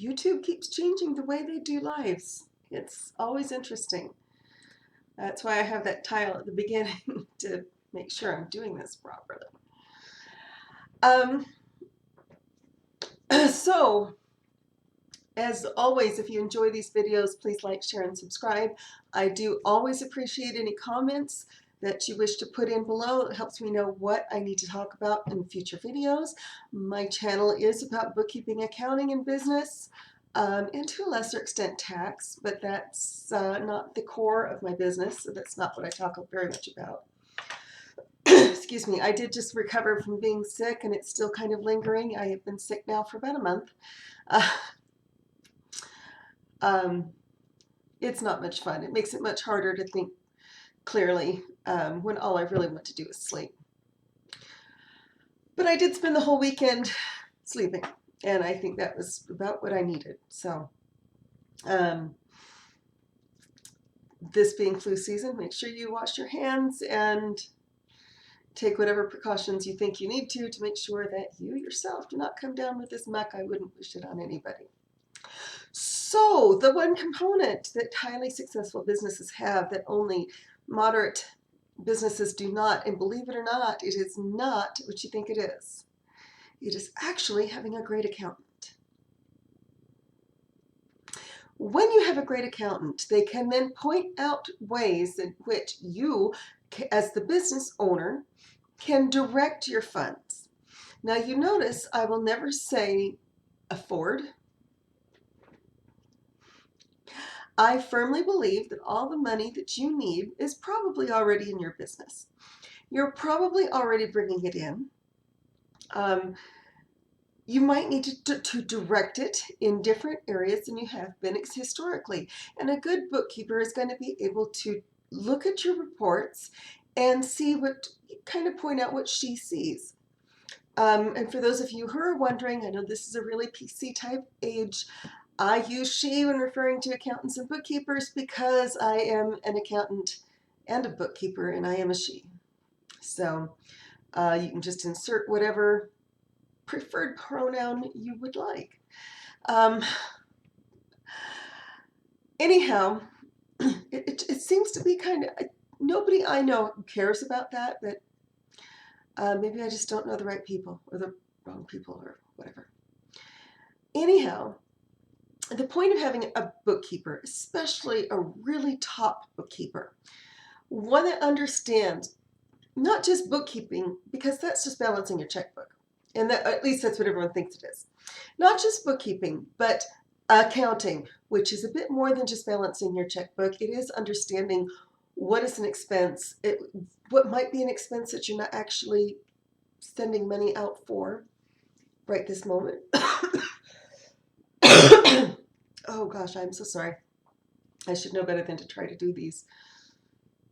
YouTube keeps changing the way they do lives. It's always interesting. That's why I have that tile at the beginning to make sure I'm doing this properly. Um, so, as always, if you enjoy these videos, please like, share, and subscribe. I do always appreciate any comments that you wish to put in below. It helps me know what I need to talk about in future videos. My channel is about bookkeeping, accounting, and business, and to a lesser extent tax, but that's not the core of my business, so that's not what I talk very much about. Excuse me, I did just recover from being sick, and it's still kind of lingering. I have been sick now for about a month. It's not much fun. It makes it much harder to think clearly when all I really want to do is sleep. But I did spend the whole weekend sleeping, and I think that was about what I needed. So this being flu season, make sure you wash your hands and take whatever precautions you think you need to make sure that you yourself do not come down with this muck. I wouldn't wish it on anybody. So the one component that highly successful businesses have that only moderate businesses do not, and believe it or not, it is not what you think it is. It is actually having a great accountant. When you have a great accountant, they can then point out ways in which you, as the business owner, can direct your funds. Now you notice I will never say afford. I firmly believe that all the money that you need is probably already in your business. You're probably already bringing it in. You might need to direct it in different areas than you have been historically. And a good bookkeeper is going to be able to look at your reports and see what, kind of point out what she sees. And for those of you who are wondering, I know this is a really PC type age. I use she when referring to accountants and bookkeepers because I am an accountant and a bookkeeper, and I am a she. So you can just insert whatever preferred pronoun you would like. Anyhow, it seems to be kind of, nobody I know cares about that, but maybe I just don't know the right people or the wrong people or whatever. Anyhow, the point of having a bookkeeper, especially a really top bookkeeper, one that understands not just bookkeeping, because that's just balancing your checkbook. And that, at least that's what everyone thinks it is. Not just bookkeeping, but accounting, which is a bit more than just balancing your checkbook. It is understanding what is an expense, what might be an expense that you're not actually sending money out for right this moment. Oh gosh, I'm so sorry. I should know better than to try to do these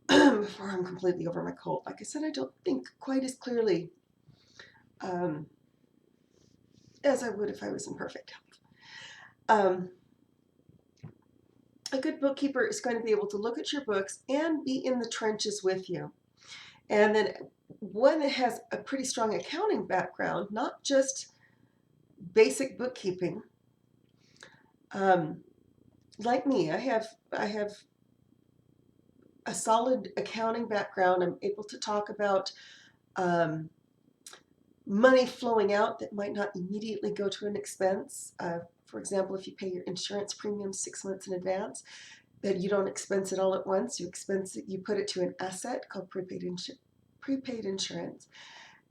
before I'm completely over my cold. Like I said, I don't think quite as clearly as I would if I was in perfect health. A good bookkeeper is going to be able to look at your books and be in the trenches with you. And then one that has a pretty strong accounting background, not just basic bookkeeping. Like me, I have a solid accounting background. I'm able to talk about money flowing out that might not immediately go to an expense. For example, if you pay your insurance premium 6 months in advance, that you don't expense it all at once. You expense it, you put it to an asset called prepaid insurance,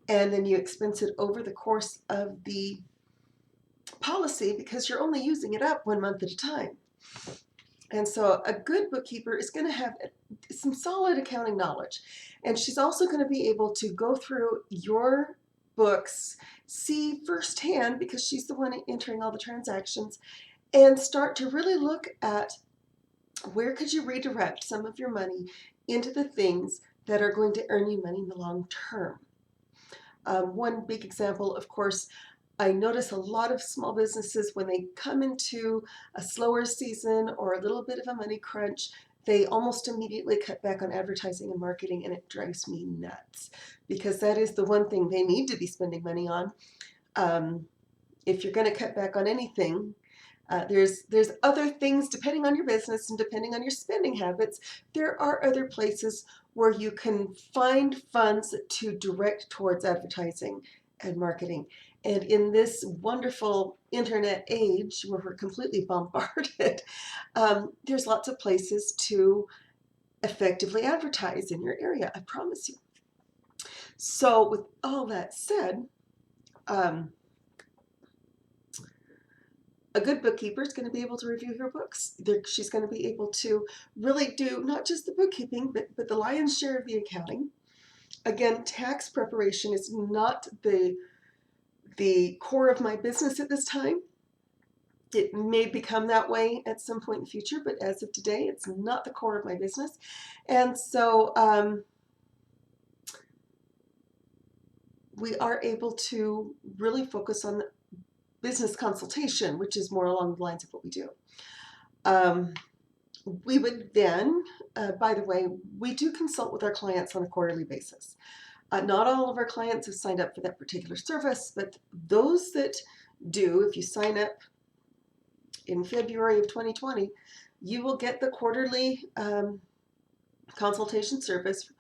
and then you expense it over the course of the policy because you're only using it up 1 month at a time. And so a good bookkeeper is going to have some solid accounting knowledge. And she's also going to be able to go through your books, see firsthand, because she's the one entering all the transactions, and start to really look at where could you redirect some of your money into the things that are going to earn you money in the long term. One big example, of course, I notice a lot of small businesses when they come into a slower season or a little bit of a money crunch, they almost immediately cut back on advertising and marketing, and it drives me nuts because that is the one thing they need to be spending money on. If you're going to cut back on anything, There's other things depending on your business and depending on your spending habits. There are other places where you can find funds to direct towards advertising and marketing. And in this wonderful internet age where we're completely bombarded, there's lots of places to effectively advertise in your area, I promise you. So with all that said, um, a good bookkeeper is going to be able to review your books. She's going to be able to really do not just the bookkeeping, but the lion's share of the accounting. Again, tax preparation is not the core of my business at this time. It may become that way at some point in the future, but as of today, it's not the core of my business. And so we are able to really focus on business consultation, which is more along the lines of what we do. We would then, by the way, we do consult with our clients on a quarterly basis. Not all of our clients have signed up for that particular service, but those that do, if you sign up in February of 2020, you will get the quarterly consultation service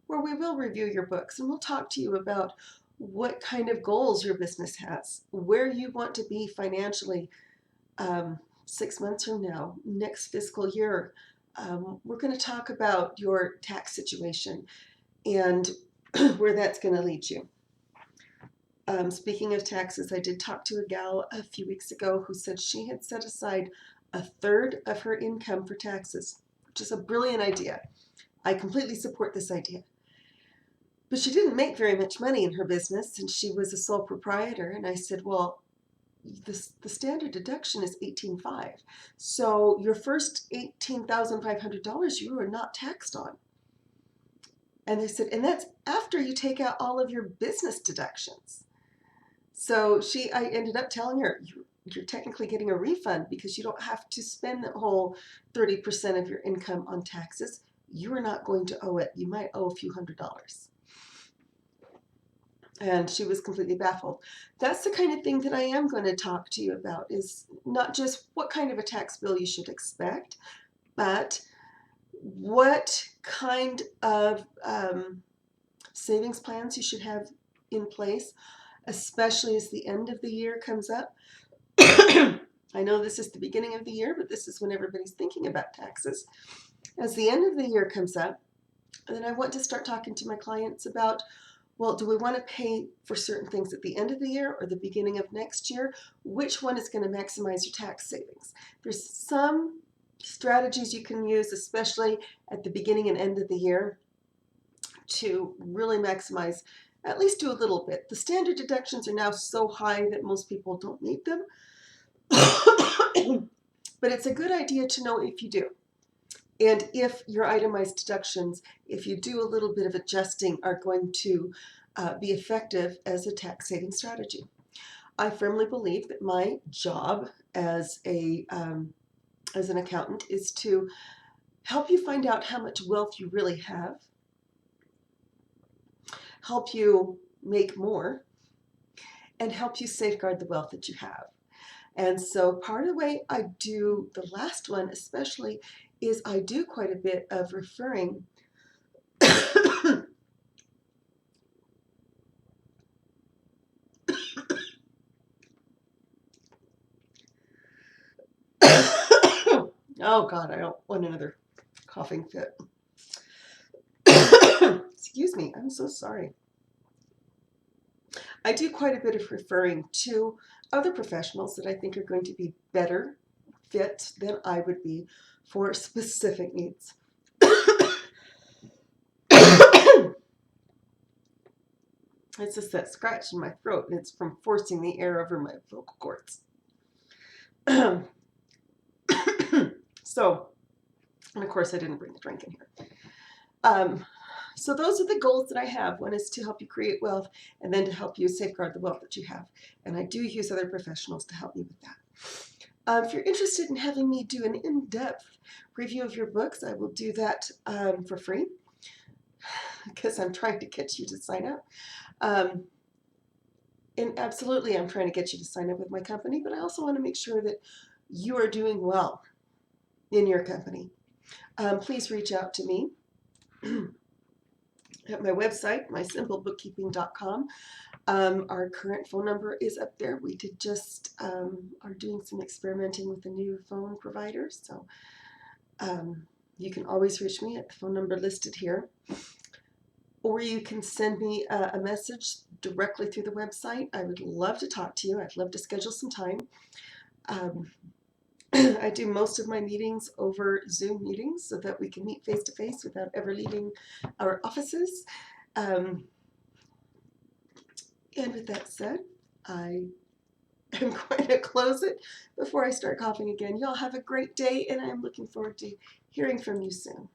where we will review your books and we'll talk to you about what kind of goals your business has, where you want to be financially 6 months from now, next fiscal year. We're going to talk about your tax situation and where that's going to lead you. Speaking of taxes, I did talk to a gal a few weeks ago who said she had set aside a third of her income for taxes, which is a brilliant idea. I completely support this idea. But she didn't make very much money in her business, and she was a sole proprietor. And I said, well, the standard deduction is $18,500. So your first $18,500 you are not taxed on. And they said, and that's after you take out all of your business deductions. So I ended up telling her, you're technically getting a refund because you don't have to spend the whole 30% of your income on taxes. You are not going to owe it. You might owe a few $100s. And she was completely baffled. That's the kind of thing that I am going to talk to you about, is not just what kind of a tax bill you should expect, but what kind of savings plans you should have in place, especially as the end of the year comes up. I know this is the beginning of the year, but this is when everybody's thinking about taxes. As the end of the year comes up, then I want to start talking to my clients about, well, do we want to pay for certain things at the end of the year or the beginning of next year? Which one is going to maximize your tax savings? There's some strategies you can use, especially at the beginning and end of the year, to really maximize, at least do a little bit. The standard deductions are now so high that most people don't need them. But it's a good idea to know if you do. And if your itemized deductions, if you do a little bit of adjusting, are going to be effective as a tax saving strategy. I firmly believe that my job as an accountant is to help you find out how much wealth you really have, help you make more, and help you safeguard the wealth that you have. And so part of the way I do the last one especially is I do quite a bit of referring oh God, I don't want another coughing fit. Excuse me, I'm so sorry. I do quite a bit of referring to other professionals that I think are going to be better fit than I would be for specific needs. It's just that scratch in my throat, and it's from forcing the air over my vocal cords. So, and of course I didn't bring the drink in here. So those are the goals that I have. One is to help you create wealth, and then to help you safeguard the wealth that you have. And I do use other professionals to help me with that. If you're interested in having me do an in-depth review of your books, I will do that for free, because I'm trying to get you to sign up. And absolutely, I'm trying to get you to sign up with my company, but I also want to make sure that you are doing well in your company. Please reach out to me at my website, mysimplebookkeeping.com. Our current phone number is up there. We did just are doing some experimenting with a new phone provider, so you can always reach me at the phone number listed here. Or you can send me a message directly through the website. I would love to talk to you. I'd love to schedule some time. I do most of my meetings over Zoom meetings so that we can meet face to face without ever leaving our offices. And with that said, I am going to close it before I start coughing again. Y'all have a great day, and I'm looking forward to hearing from you soon.